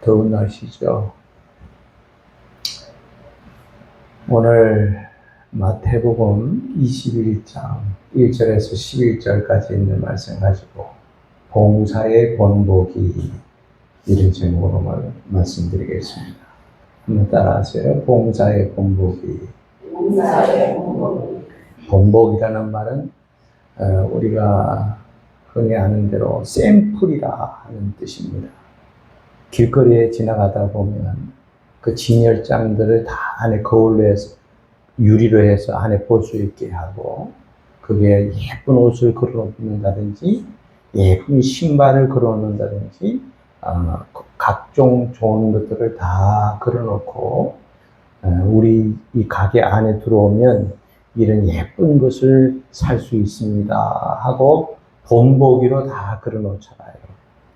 더운 날씨죠. 오늘 마태복음 21장 1절에서 11절까지 있는 말씀 가지고 봉사의 본보기 이런 제목으로 말씀드리겠습니다. 한번 따라하세요. 봉사의 본보기. 본보기라는 말은 우리가 흔히 아는 대로 샘플이라 하는 뜻입니다. 길거리에 지나가다 보면 그 진열장들을 다 안에 거울로 해서 유리로 해서 안에 볼 수 있게 하고, 그게 예쁜 옷을 걸어놓는다든지 예쁜 신발을 걸어놓는다든지 각종 좋은 것들을 다 걸어놓고 우리 이 가게 안에 들어오면 이런 예쁜 것을 살 수 있습니다 하고 본보기로 다 걸어놓잖아요.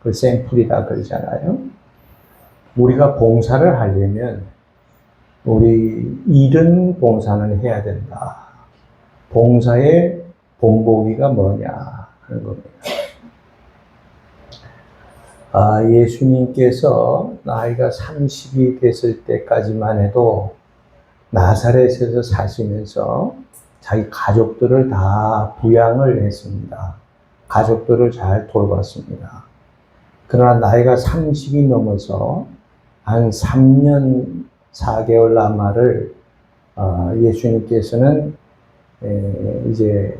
그 샘플이라 그러잖아요. 우리가 봉사를 하려면 우리 이런 봉사는 해야 된다. 봉사의 본보기가 뭐냐 하는 겁니다. 예수님께서 나이가 30이 됐을 때까지만 해도 나사렛에서 사시면서 자기 가족들을 다 부양을 했습니다. 가족들을 잘 돌봤습니다. 그러나 나이가 30이 넘어서 한 3년 4개월 남아를 예수님께서는 이제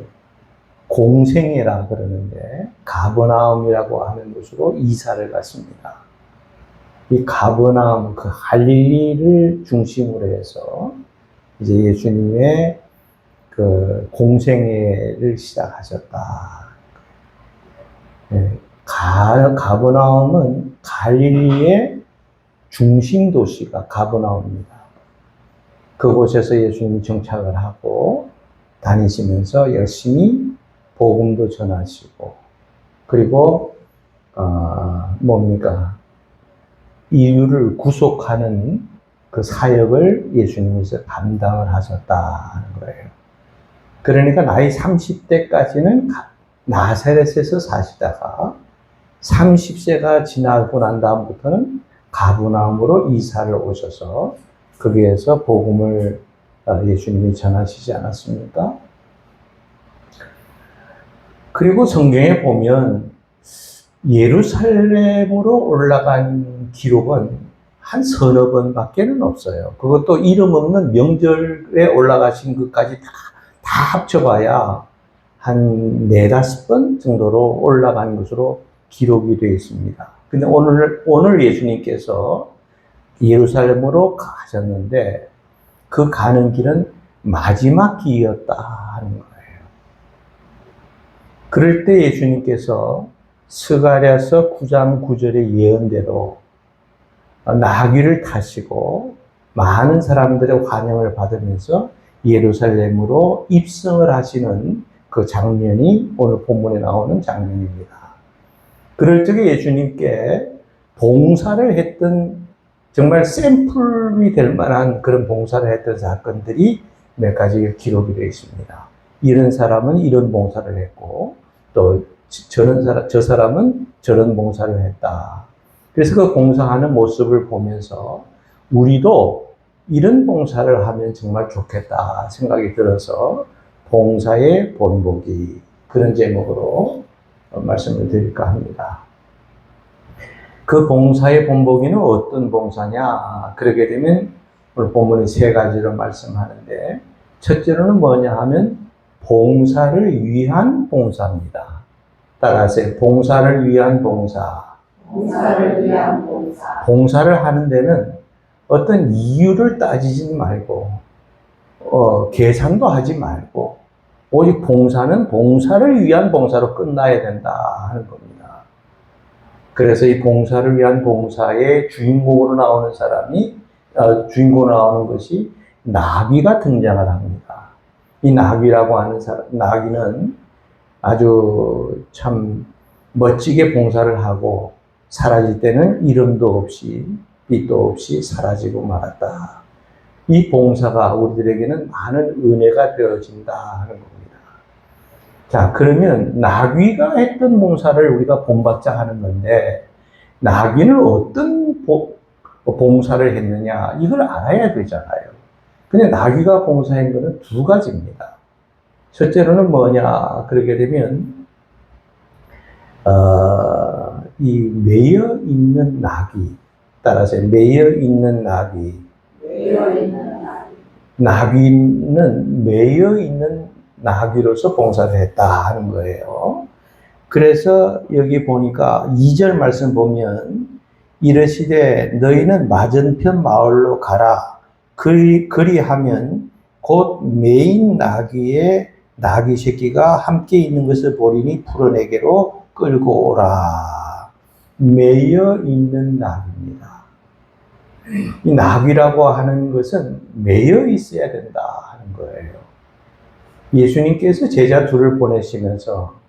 공생애라 그러는데 가버나움이라고 하는 곳으로 이사를 갔습니다. 이 가버나움, 그 갈릴리를 중심으로 해서 이제 예수님의 그 공생애를 시작하셨다. 가버나움은 갈릴리의 중심 도시가 가버나움입니다. 그곳에서 예수님이 정착을 하고 다니시면서 열심히 복음도 전하시고, 그리고 인류를 구속하는 그 사역을 예수님께서 감당을 하셨다는 거예요. 그러니까 나이 30대까지는 나사렛에서 사시다가 30세가 지나고 난 다음부터는 가버나움으로 이사를 오셔서 거기에서 복음을 예수님이 전하시지 않았습니까? 그리고 성경에 보면 예루살렘으로 올라간 기록은 한 서너 번밖에는 없어요. 그것도 이름 없는 명절에 올라가신 것까지 다 합쳐봐야 한 4-5번 정도로 올라간 것으로 기록이 되어 있습니다. 근데 오늘 예수님께서 예루살렘으로 가셨는데 그 가는 길은 마지막 길이었다 하는 거예요. 그럴 때 예수님께서 스가랴서 9장 9절의 예언대로 나귀를 타시고 많은 사람들의 환영을 받으면서 예루살렘으로 입성을 하시는 그 장면이 오늘 본문에 나오는 장면입니다. 그럴 적에 예수님께 봉사를 했던, 정말 샘플이 될 만한 그런 봉사를 했던 사건들이 몇 가지 기록이 되어 있습니다. 이런 사람은 이런 봉사를 했고, 또 저 사람은 저런 봉사를 했다. 그래서 그 봉사하는 모습을 보면서 우리도 이런 봉사를 하면 정말 좋겠다 생각이 들어서 봉사의 본보기, 그런 제목으로 말씀을 드릴까 합니다. 그 봉사의 본보기는 어떤 봉사냐? 그러게 되면 오늘 본문이 3가지로 말씀하는데, 첫째로는 뭐냐 하면 봉사를 위한 봉사입니다. 따라하세요. 봉사를 위한 봉사. 봉사를 위한 봉사. 봉사를 하는 데는 어떤 이유를 따지지 말고 계산도 하지 말고 오직 봉사는 봉사를 위한 봉사로 끝나야 된다 하는 겁니다. 그래서 이 봉사를 위한 봉사의 주인공으로 나오는 주인공으로 나오는 것이 나귀가 등장을 합니다. 이 나귀라고 하는 나귀는 아주 참 멋지게 봉사를 하고 사라질 때는 이름도 없이 빛도 없이 사라지고 말았다. 이 봉사가 우리들에게는 많은 은혜가 되어진다 하는 겁니다. 자, 그러면 나귀가 했던 봉사를 우리가 본받자 하는 건데, 나귀는 어떤 봉사를 했느냐, 이걸 알아야 되잖아요. 근데 나귀가 봉사한 것은 두 가지입니다. 첫째로는 뭐냐, 그러게 되면, 이 매여 있는 나귀, 따라서 매여 있는 나귀, 나귀는 매여 있는 나귀로서 봉사를 했다 하는 거예요. 그래서 여기 보니까 2절 말씀 보면 이르시되 너희는 맞은편 마을로 가라. 그리하면 곧 매인 나귀의 나귀 새끼가 함께 있는 것을 보리니 풀어내게로 끌고 오라. 매여 있는 나귀입니다. 이 나귀라고 하는 것은 매여 있어야 된다 하는 거예요. 예수님께서 제자 둘을 보내시면서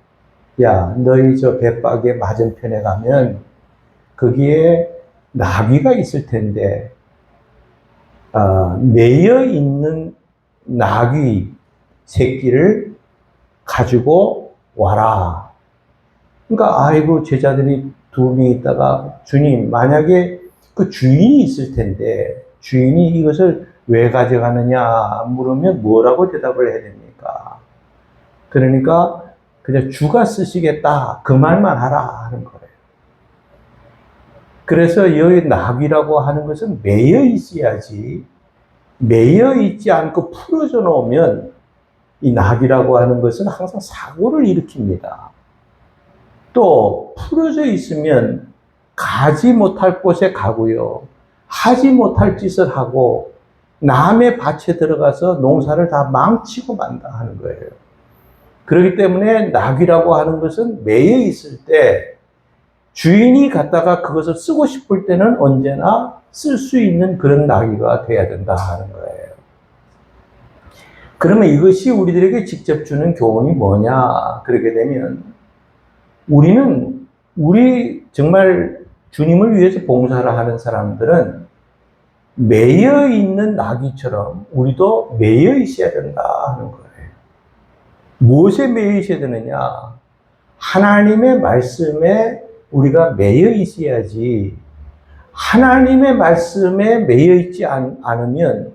야, 너희 저 벳박의 맞은편에 가면 거기에 나귀가 있을 텐데 매여 있는 나귀 새끼를 가지고 와라. 그러니까 아이고 제자들이 두 명 있다가 주님 만약에 그 주인이 있을 텐데 주인이 이것을 왜 가져가느냐 물으면 뭐라고 대답을 해야 됩니까? 그러니까 그냥 주가 쓰시겠다 그 말만 하라 하는 거예요. 그래서 여기 나귀라고 하는 것은 매여 있어야지, 매여 있지 않고 풀어져 놓으면 이 나귀라고 하는 것은 항상 사고를 일으킵니다. 또 풀어져 있으면 가지 못할 곳에 가고요, 하지 못할 짓을 하고 남의 밭에 들어가서 농사를 다 망치고 만다 하는 거예요. 그렇기 때문에 나귀라고 하는 것은 매여 있을 때 주인이 갖다가 그것을 쓰고 싶을 때는 언제나 쓸 수 있는 그런 나귀가 돼야 된다 하는 거예요. 그러면 이것이 우리들에게 직접 주는 교훈이 뭐냐? 그렇게 되면 우리 정말 주님을 위해서 봉사를 하는 사람들은 매여 있는 나귀처럼 우리도 매여 있어야 된다 하는 거예요. 무엇에 매여 있어야 되느냐? 하나님의 말씀에 우리가 매여 있어야지. 하나님의 말씀에 매여 있지 않으면,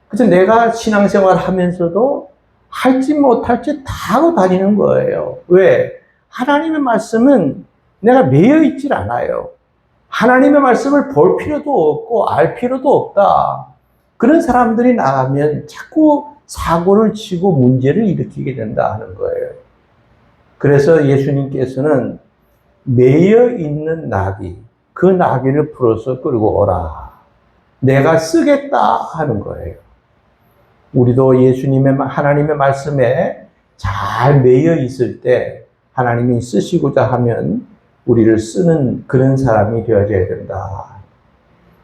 그래서 내가 신앙생활 하면서도 할지 못할 짓 다 하고 다니는 거예요. 왜? 하나님의 말씀은 내가 매여 있질 않아요. 하나님의 말씀을 볼 필요도 없고 알 필요도 없다. 그런 사람들이 나가면 자꾸 사고를 치고 문제를 일으키게 된다 하는 거예요. 그래서 예수님께서는 매여 있는 나귀, 그 나귀를 풀어서 끌고 오라. 내가 쓰겠다 하는 거예요. 우리도 하나님의 말씀에 잘 매여 있을 때 하나님이 쓰시고자 하면 우리를 쓰는 그런 사람이 되어져야 된다.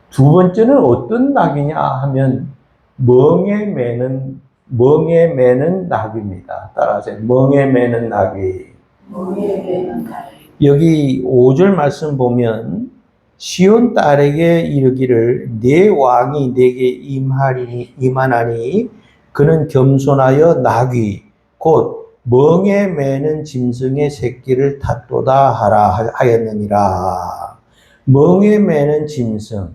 두 번째는 어떤 나귀냐 하면 멍에 매는 나귀입니다. 따라하세요. 멍에 매는 나귀. 여기 5절 말씀 보면 시온 딸에게 이르기를 내 왕이 내게 임하나니 그는 겸손하여 나귀 곧 멍에 매는 짐승의 새끼를 탔도다 하라 하였느니라. 멍에 매는 짐승.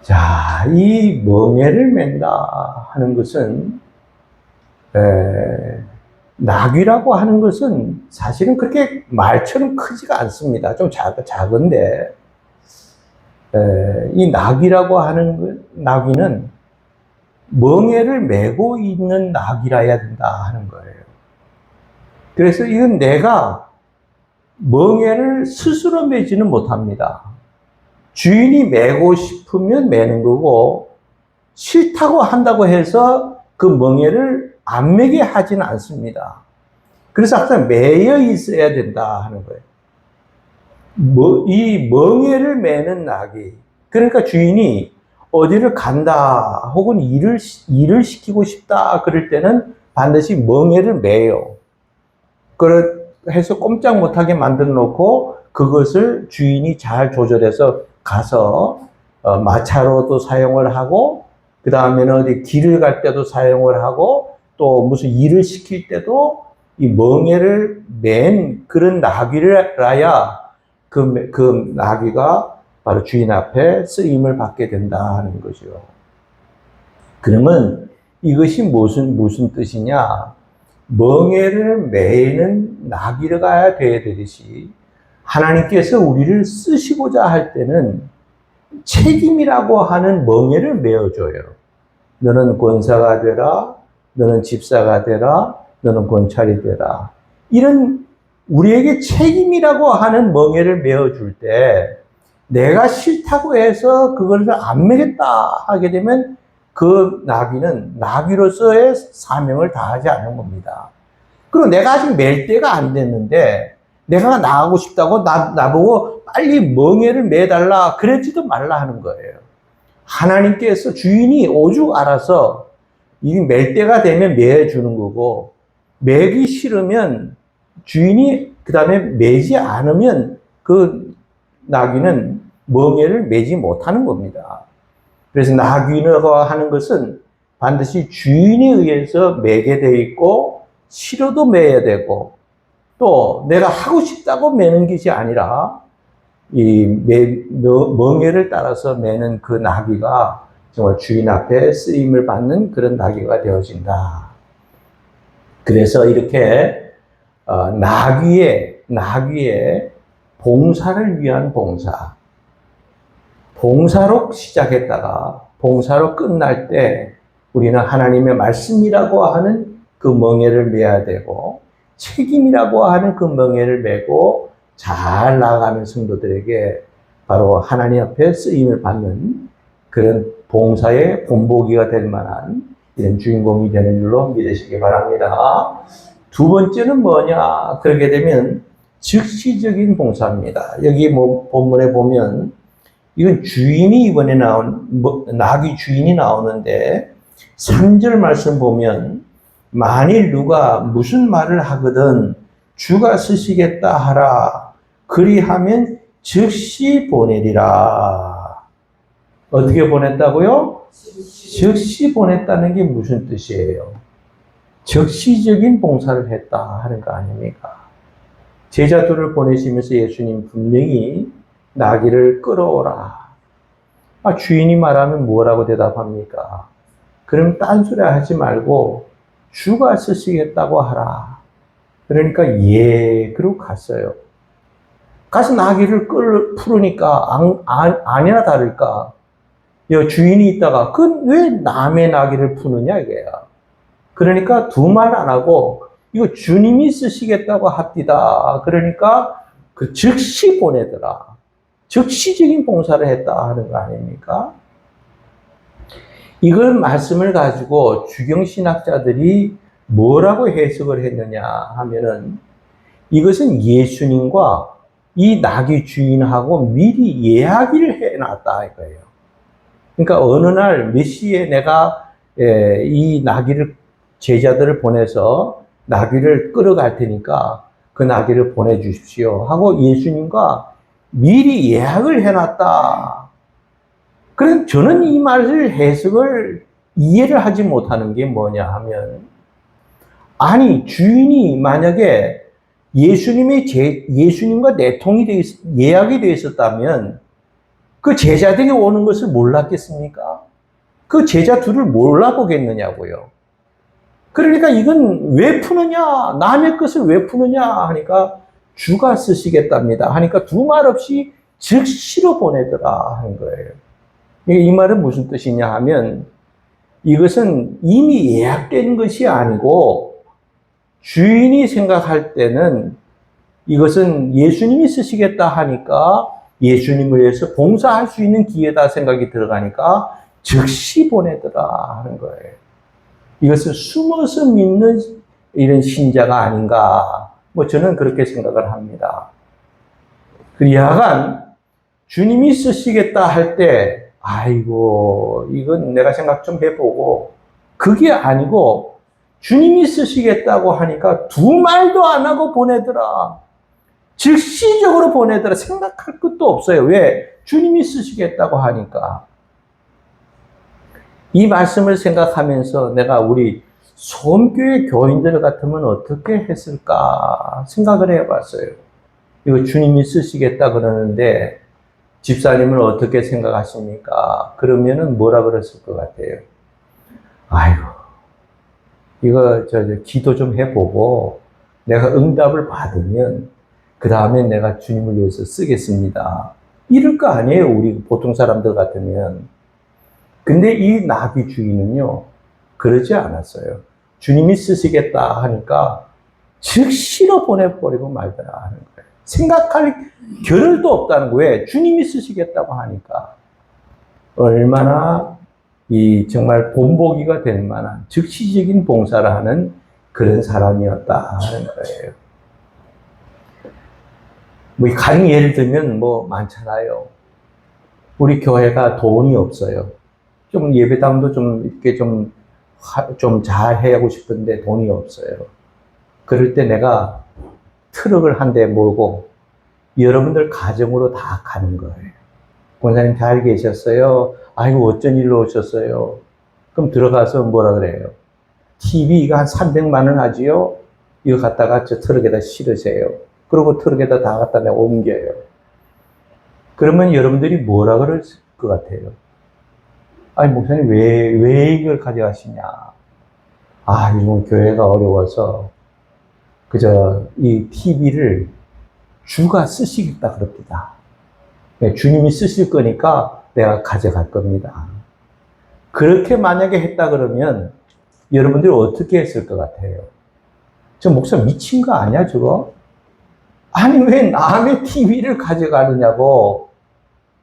자, 이 멍에를 맨다 하는 것은 나귀라고 하는 것은 사실은 그렇게 말처럼 크지가 않습니다. 좀 작은데 이 나귀라고 하는 나귀는 멍에를 메고 있는 나귀라야 된다 하는 거예요. 그래서 이건 내가 멍에를 스스로 매지는 못합니다. 주인이 매고 싶으면 매는 거고 싫다고 한다고 해서 그 멍에를 안 매게 하지는 않습니다. 그래서 항상 매여 있어야 된다 하는 거예요. 이 멍에를 매는 나귀. 그러니까 주인이 어디를 간다 혹은 일을 시키고 싶다 그럴 때는 반드시 멍에를 매요. 그래서 꼼짝 못하게 만들어 놓고 그것을 주인이 잘 조절해서 가서 마차로도 사용을 하고 그 다음에는 어디 길을 갈 때도 사용을 하고 또 무슨 일을 시킬 때도 이 멍에를 맨 그런 나귀라야 그 나귀가 바로 주인 앞에 쓰임을 받게 된다 하는 거죠. 그러면 이것이 무슨 뜻이냐? 멍에를 매는 나귀가 되어야 되듯이 하나님께서 우리를 쓰시고자 할 때는 책임이라고 하는 멍에를 메어줘요. 너는 권사가 되라, 너는 집사가 되라, 너는 권찰이 되라. 이런 우리에게 책임이라고 하는 멍에를 메어줄 때 내가 싫다고 해서 그것을 안 매겠다 하게 되면 그 나귀는 나귀로서의 사명을 다하지 않는 겁니다. 그리고 내가 아직 맬 때가 안 됐는데 내가 나가고 싶다고 나보고 빨리 멍에를 매달라 그러지도 말라 하는 거예요. 하나님께서 주인이 오죽 알아서 이 맬 때가 되면 매주는 거고 매기 싫으면 주인이 그 다음에 매지 않으면 그 나귀는 멍에를 매지 못하는 겁니다. 그래서 나귀라고 하는 것은 반드시 주인에 의해서 매게 되어 있고 싫어도 매야 되고 또 내가 하고 싶다고 매는 것이 아니라 이 멍에를 따라서 매는 그 나귀가 정말 주인 앞에 쓰임을 받는 그런 나귀가 되어진다. 그래서 이렇게 나귀의 봉사를 위한 봉사로 시작했다가 봉사로 끝날 때 우리는 하나님의 말씀이라고 하는 그 멍에를 매야 되고 책임이라고 하는 그 멍에를 메고 잘 나아가는 성도들에게 바로 하나님 앞에 쓰임을 받는 그런 봉사의 본보기가 될 만한 이런 주인공이 되는 줄로 믿으시기 바랍니다. 두 번째는 뭐냐? 그러게 되면 즉시적인 봉사입니다. 여기 본문에 보면 이건 주인이 이번에 나귀 주인이 나오는데 3절 말씀 보면 만일 누가 무슨 말을 하거든 주가 쓰시겠다 하라. 그리하면 즉시 보내리라. 어떻게 보냈다고요? 즉시 보냈다는 게 무슨 뜻이에요? 즉시적인 봉사를 했다 하는 거 아닙니까? 제자들을 보내시면서 예수님 분명히 나귀를 끌어오라. 주인이 말하면 뭐라고 대답합니까? 그럼 딴소리 하지 말고 주가 쓰시겠다고 하라. 그러니까 그러고 갔어요. 가서 나귀를 풀으니까 아니나 다를까 주인이 있다가 왜 남의 나귀를 푸느냐 이거야. 그러니까 두 말 안 하고 이거 주님이 쓰시겠다고 합디다. 그러니까 그 즉시 보내더라. 즉시적인 봉사를 했다 하는 거 아닙니까? 이걸 말씀을 가지고 주경신학자들이 뭐라고 해석을 했느냐 하면은 이것은 예수님과 이 나귀 주인하고 미리 이야기를 해놨다 이거예요. 그러니까 어느 날 몇 시에 내가 이 나귀를 제자들을 보내서 나귀를 끌어갈 테니까 그 나귀를 보내주십시오 하고 예수님과 미리 예약을 해놨다. 그래서 저는 이 말을 해석을 이해를 하지 못하는 게 뭐냐 하면 아니 주인이 만약에 예수님과 내통이 예약이 되어 있었다면 그 제자들이 오는 것을 몰랐겠습니까? 그 제자 둘을 몰라보겠느냐고요. 그러니까 이건 왜 푸느냐? 남의 것을 왜 푸느냐? 하니까 주가 쓰시겠답니다. 하니까 두 말 없이 즉시로 보내더라 하는 거예요. 이 말은 무슨 뜻이냐 하면 이것은 이미 예약된 것이 아니고 주인이 생각할 때는 이것은 예수님이 쓰시겠다 하니까 예수님을 위해서 봉사할 수 있는 기회다 생각이 들어가니까 즉시 보내더라 하는 거예요. 이것은 숨어서 믿는 이런 신자가 아닌가. 저는 그렇게 생각을 합니다. 야간 주님이 쓰시겠다 할 때, 아이고, 이건 내가 생각 좀 해보고, 그게 아니고, 주님이 쓰시겠다고 하니까 두 말도 안 하고 보내더라. 즉시적으로 보내더라. 생각할 것도 없어요. 왜? 주님이 쓰시겠다고 하니까. 이 말씀을 생각하면서 내가 우리 소음교회 교인들 같으면 어떻게 했을까 생각을 해봤어요. 이거 주님이 쓰시겠다 그러는데 집사님은 어떻게 생각하십니까? 그러면은 뭐라 그랬을 것 같아요? 아이고, 이거 기도 좀 해보고 내가 응답을 받으면 그 다음에 내가 주님을 위해서 쓰겠습니다. 이럴 거 아니에요, 우리 보통 사람들 같으면. 근데 이 나귀 주인은요, 그러지 않았어요. 주님이 쓰시겠다 하니까 즉시로 보내버리고 말더라 하는 거예요. 생각할 겨를도 없다는 거예요. 주님이 쓰시겠다고 하니까. 얼마나 정말 본보기가 될 만한 즉시적인 봉사를 하는 그런 사람이었다 하는 거예요. 뭐 가령 예를 들면 뭐 많잖아요. 우리 교회가 돈이 없어요. 좀 예배당도 좀 이렇게 좀 잘 하고 싶은데 돈이 없어요. 그럴 때 내가 트럭을 한 대 몰고 여러분들 가정으로 다 가는 거예요. 권사님 잘 계셨어요? 아이고 어쩐 일로 오셨어요? 그럼 들어가서 뭐라 그래요? TV 이거 한 300만 원 하지요? 이거 갖다가 저 트럭에다 실으세요. 그리고 트럭에다 다 갖다 내가 옮겨요. 그러면 여러분들이 뭐라 그럴 것 같아요? 아니, 목사님, 왜 이걸 가져가시냐? 아, 요즘 교회가 어려워서, 이 TV를 주가 쓰시겠다 그럽니다. 주님이 쓰실 거니까 내가 가져갈 겁니다. 그렇게 만약에 했다 그러면 여러분들이 어떻게 했을 것 같아요? 저 목사 미친 거 아니야, 저거? 아니, 왜 남의 TV를 가져가느냐고.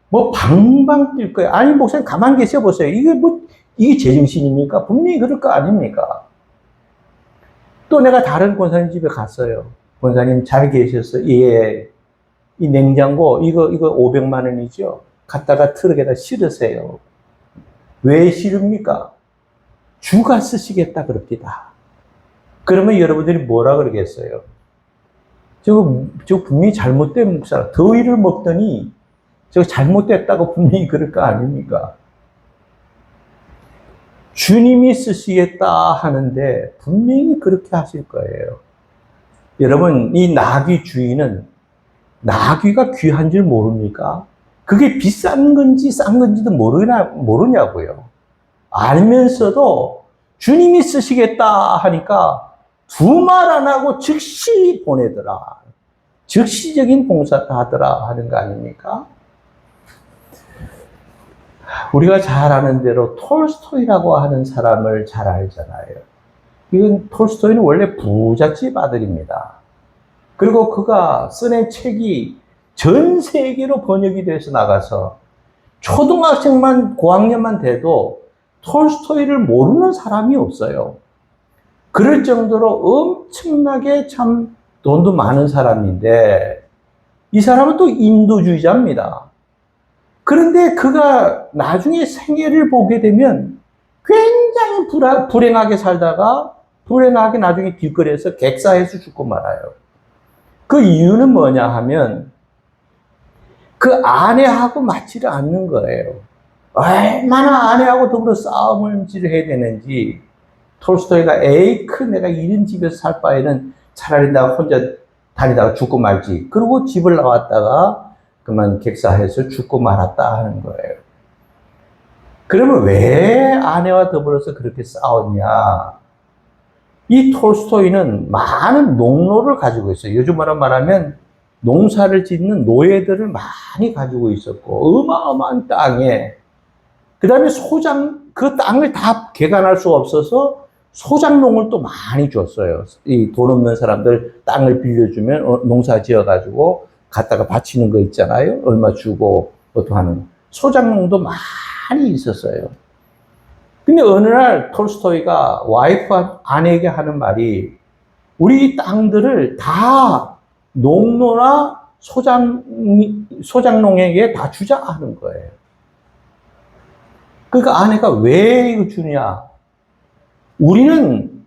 뭐 방방 뛸 거예요. 아니, 목사님 가만히 계셔 보세요. 이게 제정신입니까? 분명히 그럴 거 아닙니까? 또 내가 다른 권사님 집에 갔어요. 권사님 잘 계셨어요? 예. 이 냉장고, 이거 500만 원이죠? 갖다가 트럭에다 실으세요. 왜 실읍니까? 주가 쓰시겠다 그럽니다. 그러면 여러분들이 뭐라 그러겠어요? 저거 분명히 잘못된 목사라. 더위를 먹더니 저거 잘못됐다고 분명히 그럴 거 아닙니까? 주님이 쓰시겠다 하는데 분명히 그렇게 하실 거예요. 여러분, 이 나귀 주인은 나귀가 귀한 줄 모릅니까? 그게 비싼 건지 싼 건지도 모르냐고요. 알면서도 주님이 쓰시겠다 하니까 두 말 안 하고 즉시 보내더라. 즉시적인 봉사를 하더라 하는 거 아닙니까? 우리가 잘 아는 대로 톨스토이라고 하는 사람을 잘 알잖아요. 이건 톨스토이는 원래 부잣집 아들입니다. 그리고 그가 써낸 책이 전 세계로 번역이 돼서 나가서 초등학생만 고학년만 돼도 톨스토이를 모르는 사람이 없어요. 그럴 정도로 엄청나게 참 돈도 많은 사람인데 이 사람은 또 인도주의자입니다. 그런데 그가 나중에 생애를 보게 되면 굉장히 불행하게 살다가 불행하게 나중에 길거리에서 객사해서 죽고 말아요. 그 이유는 뭐냐 하면 그 아내하고 맞지를 않는 거예요. 얼마나 아내하고 더불어 싸움을 해야 되는지 톨스토이가 내가 이런 집에서 살 바에는 차라리 나 혼자 다니다가 죽고 말지. 그리고 집을 나왔다가 그만 객사해서 죽고 말았다 하는 거예요. 그러면 왜 아내와 더불어서 그렇게 싸웠냐? 이 톨스토이는 많은 농로를 가지고 있어요. 요즘 말하면 농사를 짓는 노예들을 많이 가지고 있었고 어마어마한 땅에 그 다음에 그 땅을 다 개간할 수 없어서 소작농을 또 많이 줬어요. 이 돈 없는 사람들 땅을 빌려주면 농사 지어가지고 갖다가 바치는 거 있잖아요. 얼마 주고 하는 소작농도 많이 있었어요. 근데 어느 날 톨스토이가 아내에게 하는 말이 우리 땅들을 다 농노나 소작농에게 다 주자 하는 거예요. 그러니까 아내가 왜 이거 주냐? 우리는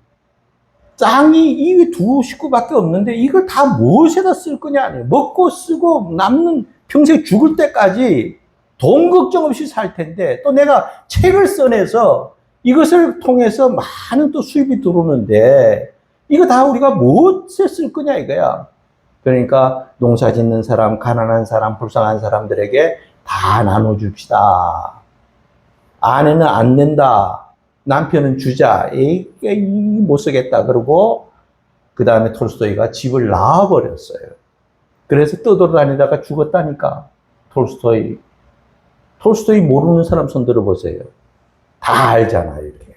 땅이 이게 두 식구밖에 없는데 이걸 다 무엇에다 쓸 거냐? 먹고 쓰고 남는 평생 죽을 때까지 돈 걱정 없이 살 텐데 또 내가 책을 써내서 이것을 통해서 많은 또 수입이 들어오는데 이거 다 우리가 무엇에 쓸 거냐 이거야. 그러니까 농사 짓는 사람, 가난한 사람, 불쌍한 사람들에게 다 나눠줍시다. 아내는 안 낸다. 남편은 주자. 에이, 못 쓰겠다. 그러고 그 다음에 톨스토이가 집을 나와버렸어요. 그래서 떠돌아다니다가 죽었다니까. 톨스토이 모르는 사람 손 들어보세요. 다 알잖아요, 이렇게.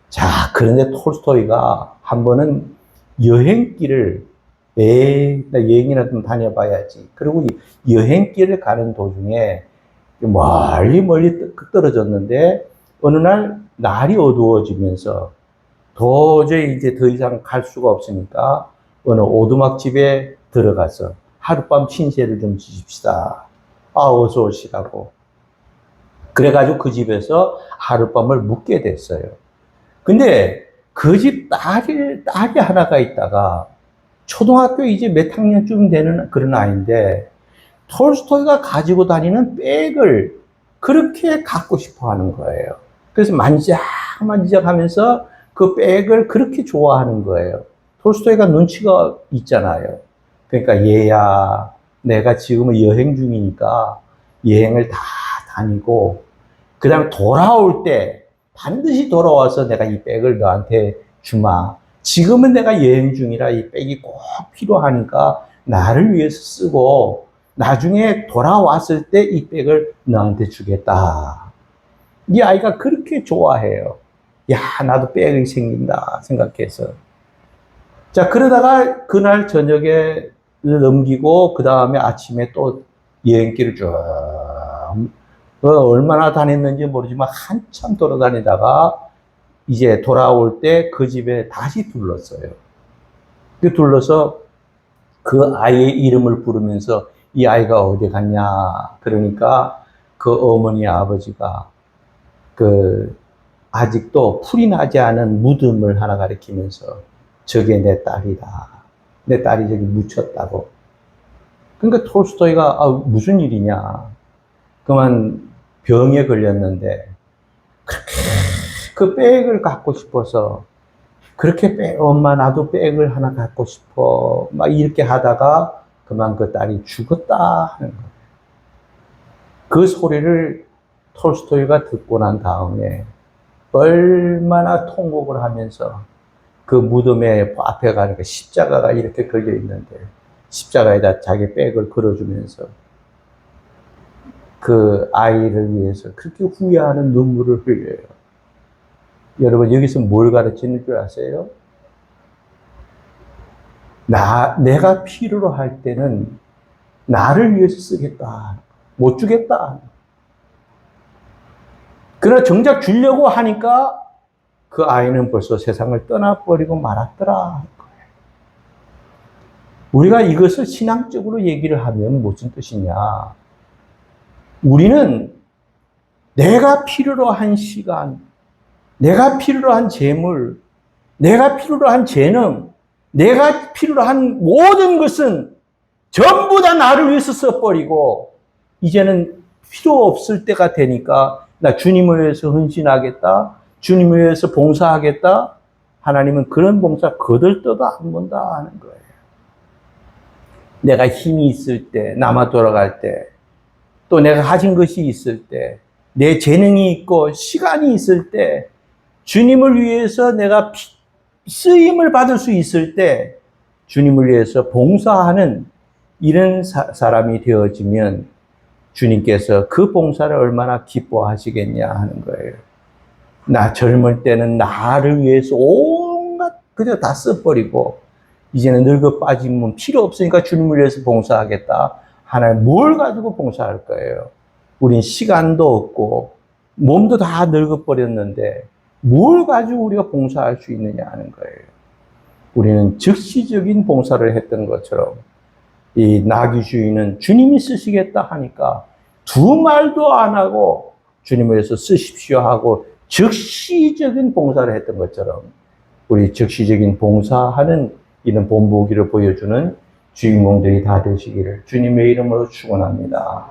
자, 그런데 톨스토이가 한 번은 여행길을, 나 여행이나 좀 다녀봐야지. 그리고 여행길을 가는 도중에 멀리 떨어졌는데, 어느 날 날이 어두워지면서 도저히 이제 더 이상 갈 수가 없으니까 어느 오두막집에 들어가서 하룻밤 친세를 좀 지십시다. 어서 오시라고. 그래가지고 그 집에서 하룻밤을 묵게 됐어요. 근데 그 집 딸이 하나가 있다가 초등학교 이제 몇 학년쯤 되는 그런 아이인데 톨스토이가 가지고 다니는 백을 그렇게 갖고 싶어 하는 거예요. 그래서 만지작 하면서 그 백을 그렇게 좋아하는 거예요. 톨스토이가 눈치가 있잖아요. 그러니까 얘야, 내가 지금은 여행 중이니까 여행을 다 다니고 그 다음에 돌아올 때 반드시 돌아와서 내가 이 백을 너한테 주마. 지금은 내가 여행 중이라 이 백이 꼭 필요하니까 나를 위해서 쓰고 나중에 돌아왔을 때 이 백을 너한테 주겠다. 이 아이가 그렇게 좋아해요. 야, 나도 백이 생긴다 생각해서. 자, 그러다가 그날 저녁에 넘기고 그 다음에 아침에 또 여행길을 쭉 얼마나 다녔는지 모르지만 한참 돌아다니다가 이제 돌아올 때 그 집에 다시 둘렀어요. 그 둘러서 그 아이의 이름을 부르면서 이 아이가 어디 갔냐. 그러니까 그 어머니 아버지가 그 아직도 풀이 나지 않은 무덤을 하나 가리키면서 저게 내 딸이다. 내 딸이 저기 묻혔다고. 그러니까 톨스토이가 무슨 일이냐. 그만 병에 걸렸는데 그렇게 그 백을 갖고 싶어서 그렇게 엄마 나도 백을 하나 갖고 싶어 막 이렇게 하다가 그만 그 딸이 죽었다 하는 거예요. 그 소리를 톨스토이가 듣고 난 다음에 얼마나 통곡을 하면서 그 무덤에 앞에 가니까 십자가가 이렇게 걸려 있는데 십자가에다 자기 백을 걸어주면서 그 아이를 위해서 그렇게 후회하는 눈물을 흘려요. 여러분, 여기서 뭘 가르치는 줄 아세요? 내가 필요로 할 때는 나를 위해서 쓰겠다. 못 주겠다. 그러나 정작 주려고 하니까 그 아이는 벌써 세상을 떠나버리고 말았더라. 우리가 이것을 신앙적으로 얘기를 하면 무슨 뜻이냐? 우리는 내가 필요로 한 시간, 내가 필요로 한 재물, 내가 필요로 한 재능, 내가 필요로 한 모든 것은 전부 다 나를 위해서 써버리고 이제는 필요 없을 때가 되니까 나 주님을 위해서 헌신하겠다, 주님을 위해서 봉사하겠다. 하나님은 그런 봉사 거들떠도 안 본다 하는 거예요. 내가 힘이 있을 때, 남아 돌아갈 때, 또 내가 가진 것이 있을 때, 내 재능이 있고 시간이 있을 때, 주님을 위해서 내가 쓰임을 받을 수 있을 때, 주님을 위해서 봉사하는 이런 사람이 되어지면 주님께서 그 봉사를 얼마나 기뻐하시겠냐 하는 거예요. 나 젊을 때는 나를 위해서 온갖 그저 다 써버리고 이제는 늙어 빠지면 필요 없으니까 주님을 위해서 봉사하겠다. 하나님 뭘 가지고 봉사할 거예요? 우린 시간도 없고 몸도 다 늙어버렸는데 뭘 가지고 우리가 봉사할 수 있느냐 하는 거예요. 우리는 즉시적인 봉사를 했던 것처럼 이 나귀 주인은 주님이 쓰시겠다 하니까 두 말도 안 하고 주님을 위해서 쓰십시오 하고 즉시적인 봉사를 했던 것처럼 우리 즉시적인 봉사하는 이런 본보기를 보여주는 주인공들이 다 되시기를 주님의 이름으로 축원합니다.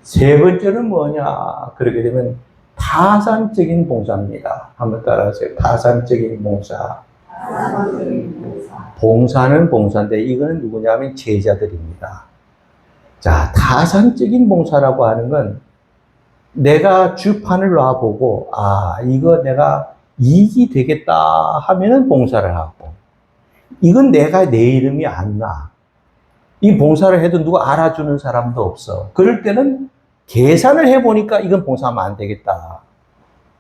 세 번째는 뭐냐? 그렇게 되면 타산적인 봉사입니다. 한번 따라하세요. 타산적인 봉사. 타산적인 봉사. 봉사는 봉사인데 이거는 누구냐면 제자들입니다. 자, 타산적인 봉사라고 하는 건 내가 주판을 놔보고 이거 내가 이익이 되겠다 하면은 봉사를 하고, 이건 내가 내 이름이 안 나. 이 봉사를 해도 누가 알아주는 사람도 없어. 그럴 때는 계산을 해보니까 이건 봉사하면 안 되겠다.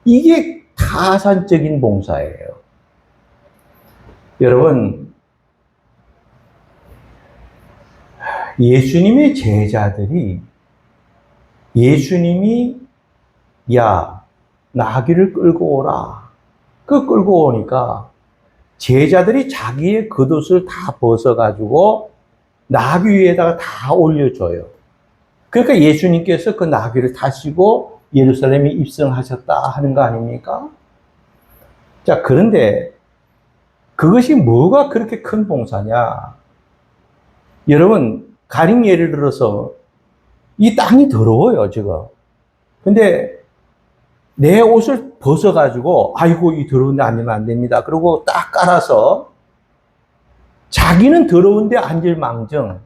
이게 타산적인 봉사예요. 여러분, 예수님의 제자들이 예수님이 야, 나귀를 끌고 오라. 그 끌고 오니까 제자들이 자기의 겉옷을 다 벗어가지고 나귀 위에다가 다 올려줘요. 그러니까 예수님께서 그 나귀를 타시고 예루살렘에 입성하셨다 하는 거 아닙니까? 자, 그런데 그것이 뭐가 그렇게 큰 봉사냐? 여러분, 가령 예를 들어서 이 땅이 더러워요, 지금. 근데 내 옷을 벗어가지고 아이고 이 더러운데 앉으면 안 됩니다. 그리고 딱 깔아서 자기는 더러운데 앉을 망정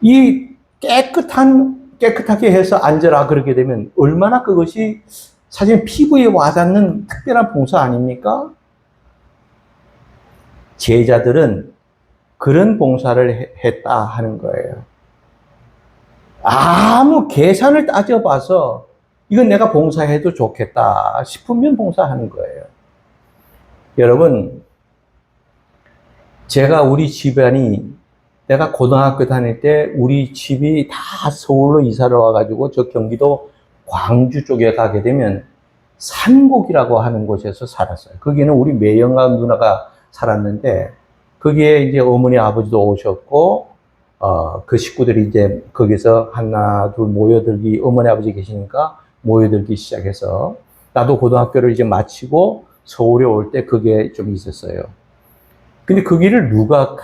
이 깨끗하게 해서 앉으라 그러게 되면 얼마나 그것이 사실 피부에 와닿는 특별한 봉사 아닙니까? 제자들은 그런 봉사를 했다 하는 거예요. 아무 계산을 따져봐서 이건 내가 봉사해도 좋겠다 싶으면 봉사하는 거예요. 여러분, 제가 우리 집안이 내가 고등학교 다닐 때 우리 집이 다 서울로 이사를 와가지고 저 경기도 광주 쪽에 가게 되면 산곡이라고 하는 곳에서 살았어요. 거기는 우리 매영아 누나가 살았는데 거기에 이제 어머니 아버지도 오셨고 그 식구들이 이제 거기서 하나 둘 모여들기, 어머니 아버지 계시니까 모여들기 시작해서 나도 고등학교를 이제 마치고 서울에 올 때 그게 좀 있었어요. 근데 거기를 누가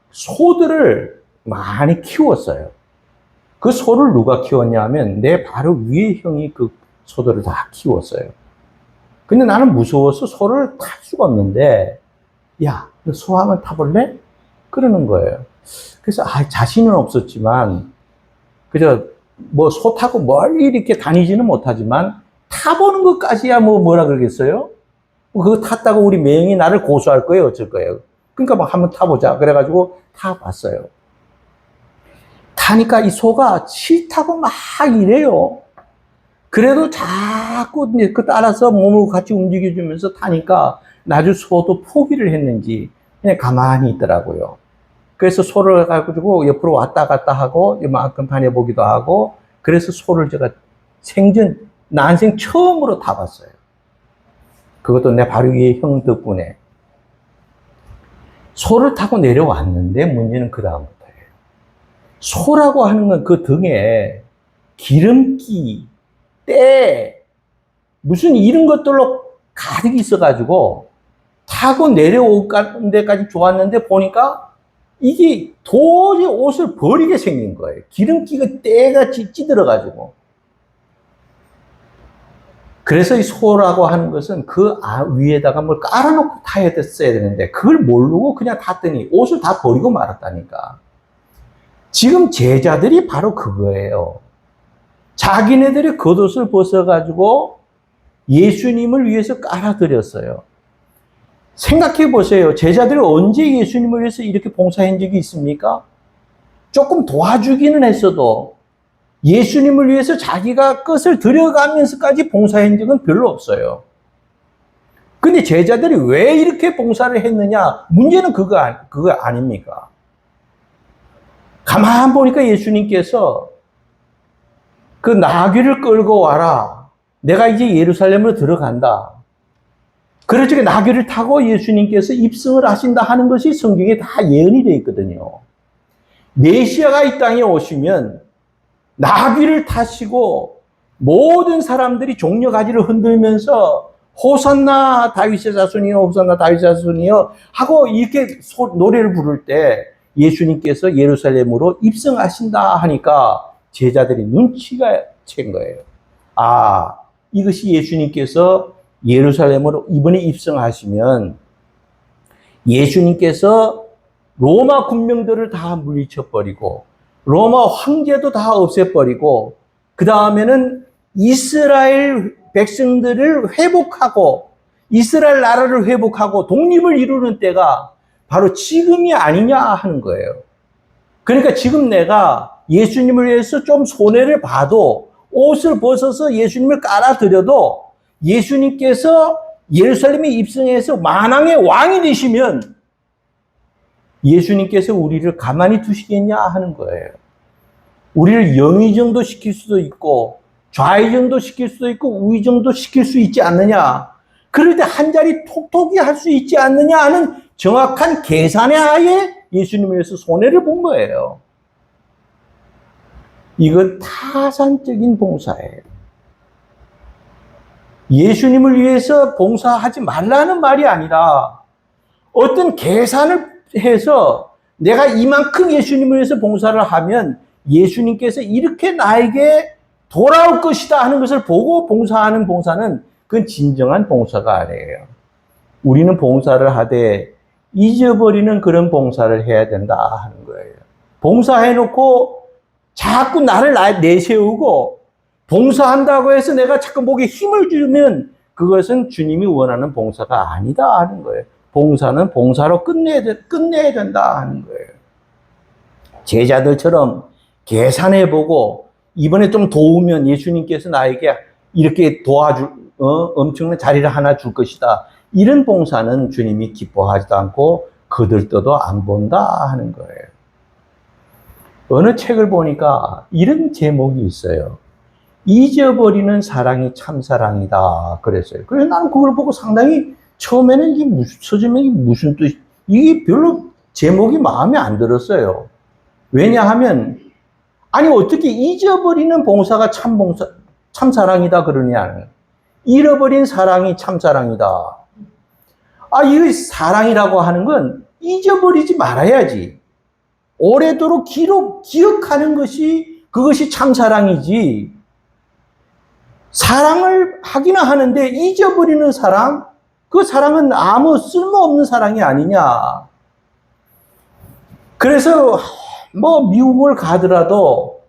소들을 많이 키웠어요. 그 소를 누가 키웠냐면 내 바로 위에 형이 그 소들을 다 키웠어요. 근데 나는 무서워서 소를 탈 수가 없는데 야, 너 소 한번 타볼래? 그러는 거예요. 그래서 자신은 없었지만 그저 뭐 소 타고 멀리 이렇게 다니지는 못하지만 타보는 것까지야 뭐라 그러겠어요? 그거 탔다고 우리 매형이 나를 고소할 거예요, 어쩔 거예요. 그러니까 막 한번 타보자. 그래가지고 타봤어요. 타니까 이 소가 싫다고 막 이래요. 그래도 자꾸 그 따라서 몸을 같이 움직여주면서 타니까 나중에 소도 포기를 했는지 그냥 가만히 있더라고요. 그래서 소를 가지고 옆으로 왔다 갔다 하고 이만큼 다녀보기도 하고, 그래서 소를 제가 난생 처음으로 타봤어요. 그것도 내 바로 위에 형 덕분에. 소를 타고 내려왔는데 문제는 그 다음부터예요. 소라고 하는 건 그 등에 기름기, 때, 무슨 이런 것들로 가득 있어가지고 타고 내려오는 데까지 좋았는데 보니까 이게 도저히 옷을 버리게 생긴 거예요. 기름기가 때가 찌들어가지고. 그래서 이 소라고 하는 것은 그 위에다가 뭘 깔아놓고 타야 됐어야 되는데 그걸 모르고 그냥 탔더니 옷을 다 버리고 말았다니까. 지금 제자들이 바로 그거예요. 자기네들이 겉옷을 벗어가지고 예수님을 위해서 깔아드렸어요. 생각해 보세요. 제자들이 언제 예수님을 위해서 이렇게 봉사한 적이 있습니까? 조금 도와주기는 했어도 예수님을 위해서 자기가 것을 들여가면서까지 봉사한 적은 별로 없어요. 근데 제자들이 왜 이렇게 봉사를 했느냐? 문제는 그거 아닙니까? 가만 보니까 예수님께서 그 나귀를 끌고 와라. 내가 이제 예루살렘으로 들어간다. 그래서 나귀를 타고 예수님께서 입성을 하신다 하는 것이 성경에 다 예언이 되어 있거든요. 메시아가 이 땅에 오시면 나귀를 타시고 모든 사람들이 종려가지를 흔들면서 호산나 다윗의 자손이여, 호산나 다윗의 자손이여 하고 이렇게 노래를 부를 때 예수님께서 예루살렘으로 입성하신다 하니까 제자들이 눈치가 챈 거예요. 이것이 예수님께서 예루살렘으로 이번에 입성하시면 예수님께서 로마 군병들을 다 물리쳐버리고 로마 황제도 다 없애버리고 그 다음에는 이스라엘 백성들을 회복하고 이스라엘 나라를 회복하고 독립을 이루는 때가 바로 지금이 아니냐 하는 거예요. 그러니까 지금 내가 예수님을 위해서 좀 손해를 봐도 옷을 벗어서 예수님을 깔아드려도 예수님께서 예루살렘에 입성해서 만왕의 왕이 되시면 예수님께서 우리를 가만히 두시겠냐 하는 거예요. 우리를 영의정도 시킬 수도 있고 좌의정도 시킬 수도 있고 우의정도 시킬 수 있지 않느냐. 그럴 때 한 자리 톡톡히 할 수 있지 않느냐 하는 정확한 계산의 하에 예수님을 위해서 손해를 본 거예요. 이건 타산적인 봉사예요. 예수님을 위해서 봉사하지 말라는 말이 아니라 어떤 계산을 해서 내가 이만큼 예수님을 위해서 봉사를 하면 예수님께서 이렇게 나에게 돌아올 것이다 하는 것을 보고 봉사하는 봉사는 그건 진정한 봉사가 아니에요. 우리는 봉사를 하되 잊어버리는 그런 봉사를 해야 된다 하는 거예요. 봉사해놓고 자꾸 나를 내세우고 봉사한다고 해서 내가 자꾸 목에 힘을 주면 그것은 주님이 원하는 봉사가 아니다 하는 거예요. 봉사는 봉사로 끝내야 된다 하는 거예요. 제자들처럼 계산해보고 이번에 좀 도우면 예수님께서 나에게 이렇게 엄청난 자리를 하나 줄 것이다. 이런 봉사는 주님이 기뻐하지도 않고 거들떠도 안 본다 하는 거예요. 어느 책을 보니까 이런 제목이 있어요. 잊어버리는 사랑이 참사랑이다 그랬어요. 그래서 나는 그걸 보고 상당히 처음에는 이게 서점이 무슨 뜻, 이게 별로 제목이 마음에 안 들었어요. 왜냐하면 아니 어떻게 잊어버리는 봉사가 참사랑이다 그러냐. 잃어버린 사랑이 참사랑이다. 아, 이 사랑이라고 하는 건 잊어버리지 말아야지. 오래도록 기억하는 것이 그것이 참사랑이지. 사랑을 하기는 하는데 잊어버리는 사랑, 그 사랑은 아무 쓸모없는 사랑이 아니냐. 그래서 미국을 가더라도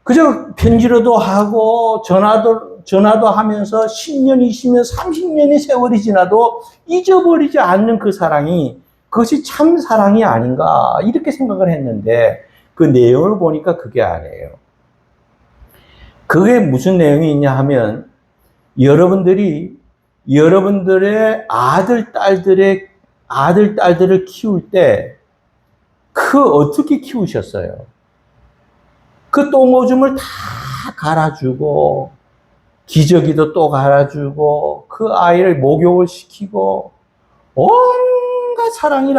그저 편지로도 하고 전화도 하면서 10년, 20년, 30년의 세월이 지나도 잊어버리지 않는 그 사랑이 그것이 참 사랑이 아닌가 이렇게 생각을 했는데 그 내용을 보니까 그게 아니에요. 그게 무슨 내용이 있냐 하면 여러분들의 아들, 딸들을 키울 때 어떻게 키우셨어요? 그 똥오줌을 다 갈아주고 기저귀도 또 갈아주고 그 아이를 목욕을 시키고 온갖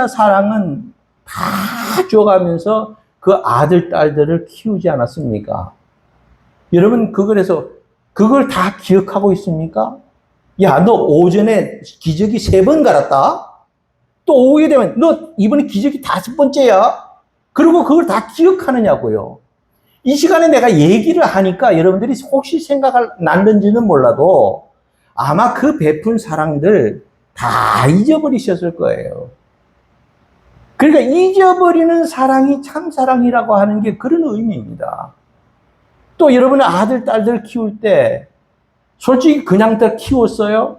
사랑은 다 줘가면서 그 아들, 딸들을 키우지 않았습니까? 여러분, 그걸 다 기억하고 있습니까? 야, 너 오전에 기저귀 3번 갈았다? 또 오후에 되면 너 이번에 기저귀 5번째야? 그리고 그걸 다 기억하느냐고요. 이 시간에 내가 얘기를 하니까 여러분들이 혹시 났는지는 몰라도 아마 그 베푼 사랑들 다 잊어버리셨을 거예요. 그러니까 잊어버리는 사랑이 참사랑이라고 하는 게 그런 의미입니다. 또 여러분의 아들, 딸들 키울 때 솔직히 그냥 다 키웠어요?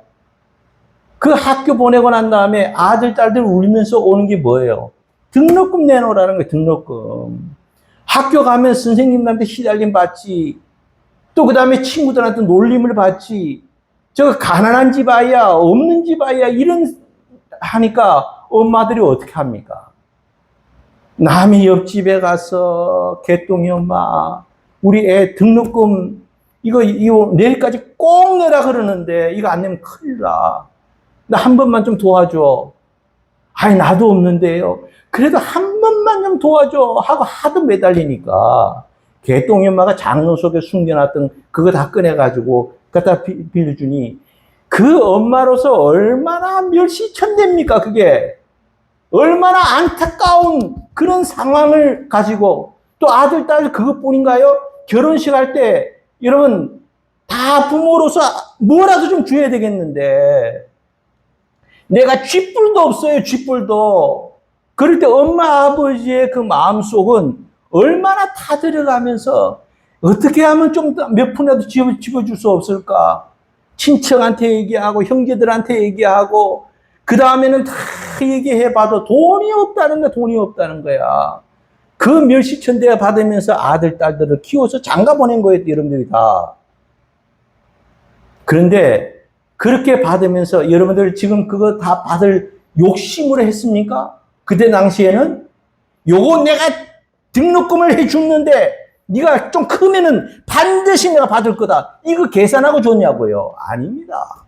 그 학교 보내고 난 다음에 아들, 딸들 울면서 오는 게 뭐예요? 등록금 내놓으라는 거예요, 등록금. 학교 가면 선생님한테 시달림 받지. 또 그 다음에 친구들한테 놀림을 받지. 저 가난한 집 아이야, 없는 집 아이야, 이런 하니까 엄마들이 어떻게 합니까? 남의 옆집에 가서 개똥이 엄마, 우리 애 등록금 이거 내일까지 꼭 내라 그러는데 이거 안 내면 큰일 나. 나 한 번만 좀 도와줘. 아니 나도 없는데요. 그래도 한 번만 좀 도와줘 하고 하도 매달리니까 개똥이 엄마가 장롱 속에 숨겨놨던 그거 다 꺼내가지고 갖다 빌려주니 그 엄마로서 얼마나 멸시천대입니까 그게. 얼마나 안타까운 그런 상황을 가지고 또 아들, 딸 그것뿐인가요? 결혼식 할 때 여러분 다 부모로서 뭐라도 좀 줘야 되겠는데 내가 쥐뿔도 없어요. 쥐뿔도. 그럴 때 엄마 아버지의 그 마음속은 얼마나 타들어가면서 어떻게 하면 좀 몇 푼이라도 집어줄 수 없을까? 친척한테 얘기하고 형제들한테 얘기하고 그 다음에는 다 얘기해봐도 돈이 없다는 거야. 돈이 없다는 거야. 그 멸시천대 받으면서 아들, 딸들을 키워서 장가 보낸 거예요. 여러분들이 다. 그런데 그렇게 받으면서 여러분들 지금 그거 다 받을 욕심으로 했습니까? 그때 당시에는 요거 내가 등록금을 해줬는데 네가 좀 크면은 반드시 내가 받을 거다. 이거 계산하고 줬냐고요? 아닙니다.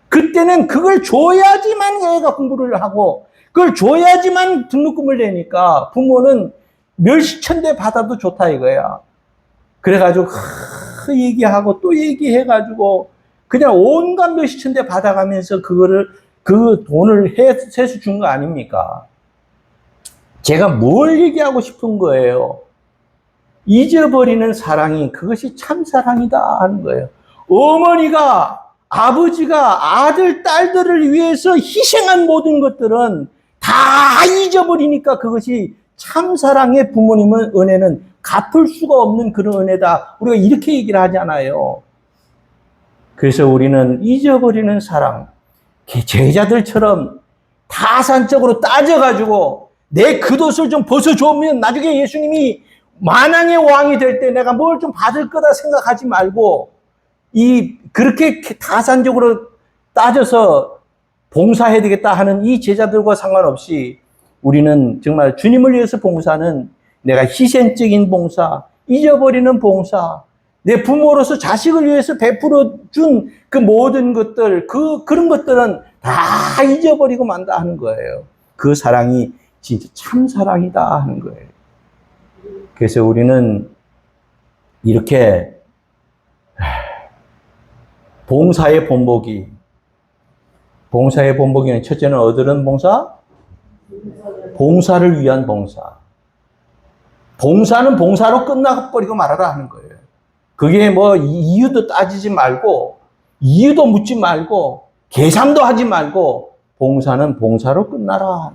그때는 그걸 줘야지만 얘가 공부를 하고 그걸 줘야지만 등록금을 내니까 부모는 멸시천대 받아도 좋다 이거야. 그래가지고 얘기하고 또 얘기해가지고 그냥 온갖 멸시천대 받아가면서 그 돈을 해서 준 거 아닙니까? 제가 뭘 얘기하고 싶은 거예요? 잊어버리는 사랑이 그것이 참 사랑이다 하는 거예요. 어머니가 아버지가 아들, 딸들을 위해서 희생한 모든 것들은 다 잊어버리니까 그것이 참 사랑의 부모님은 은혜는 갚을 수가 없는 그런 은혜다. 우리가 이렇게 얘기를 하잖아요. 그래서 우리는 잊어버리는 사랑, 제자들처럼 타산적으로 따져가지고 내 겉옷을 좀 벗어주면 나중에 예수님이 만왕의 왕이 될 때 내가 뭘 좀 받을 거다 생각하지 말고 그렇게 타산적으로 따져서 봉사해야 되겠다 하는 이 제자들과 상관없이 우리는 정말 주님을 위해서 봉사는 내가 희생적인 봉사, 잊어버리는 봉사, 내 부모로서 자식을 위해서 베풀어 준 그 모든 것들, 그런 것들은 다 잊어버리고 만다 하는 거예요. 그 사랑이 진짜 참 사랑이다 하는 거예요. 그래서 우리는 이렇게 봉사의 본보기는 첫째는 얻으는 봉사, 봉사를 위한 봉사. 봉사는 봉사로 끝나버리고 말아라 하는 거예요. 그게 뭐 이유도 따지지 말고 이유도 묻지 말고 계산도 하지 말고 봉사는 봉사로 끝나라.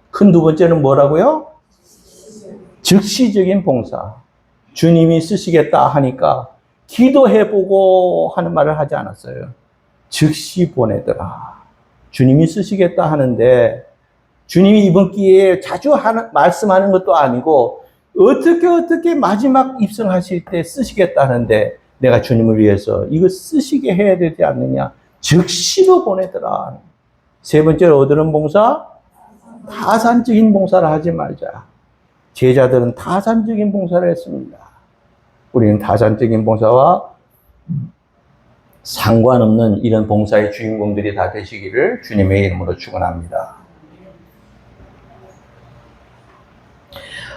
큰 두 번째는 뭐라고요? 즉시적인 봉사. 주님이 쓰시겠다 하니까 기도해보고 하는 말을 하지 않았어요. 즉시 보내더라. 주님이 쓰시겠다 하는데 주님이 이번 기회에 자주 말씀하는 것도 아니고 어떻게 마지막 입성하실 때 쓰시겠다 하는데 내가 주님을 위해서 이거 쓰시게 해야 되지 않느냐. 즉시로 보내더라. 세 번째로 얻으는 봉사, 타산적인 봉사를 하지 말자. 제자들은 타산적인 봉사를 했습니다. 우리는 타산적인 봉사와 상관없는 이런 봉사의 주인공들이 다 되시기를 주님의 이름으로 축원합니다.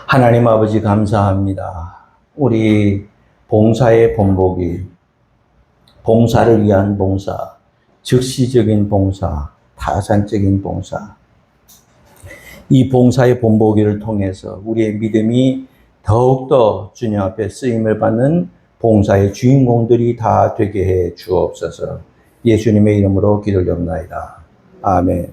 하나님 아버지 감사합니다. 우리 봉사의 본보기, 봉사를 위한 봉사, 즉시적인 봉사, 타산적인 봉사. 이 봉사의 본보기를 통해서 우리의 믿음이 더욱더 주님 앞에 쓰임을 받는 봉사의 주인공들이 다 되게 해 주옵소서. 예수님의 이름으로 기도드립니다. 아멘.